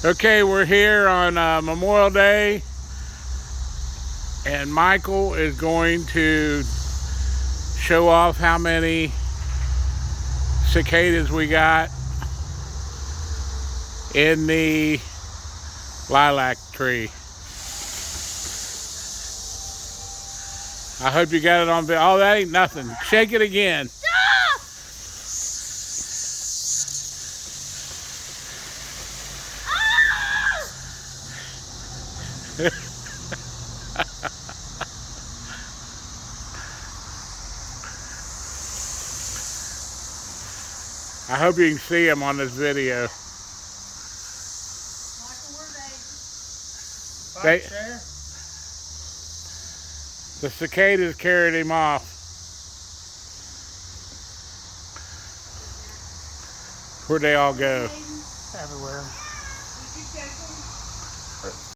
Okay, we're here on Memorial Day, and Michael is going to show off how many cicadas we got in the lilac tree. I hope you got it on video. Oh, that ain't nothing. Shake it again. I hope you can see him on this video. Michael, where they? The cicadas carried him off. Where'd they all go? Everywhere.